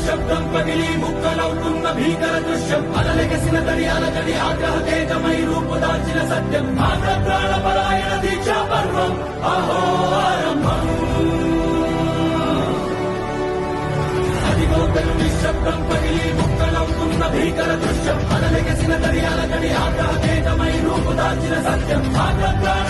నిశ్శబ్దం పగిలి ముక్కలవుతున్న భీకర దృశ్యం అలలెగసిన తడి అలజడి ఆగ్రహ తేజమై రూపుదాల్చిన సత్యం ఆంధ్ర ప్రాణ పరాయణ దీక్షా పర్వం అహో ఆరంభం అదిగోతలు నిశ్శబ్దం పగిలి ముక్కలవుతున్న భీకర దృశ్యం అలలెగసిన తడి అలజడి ఆగ్రహ తేజమై రూపుదాల్చిన సత్యం ఆంధ్ర ప్రాణ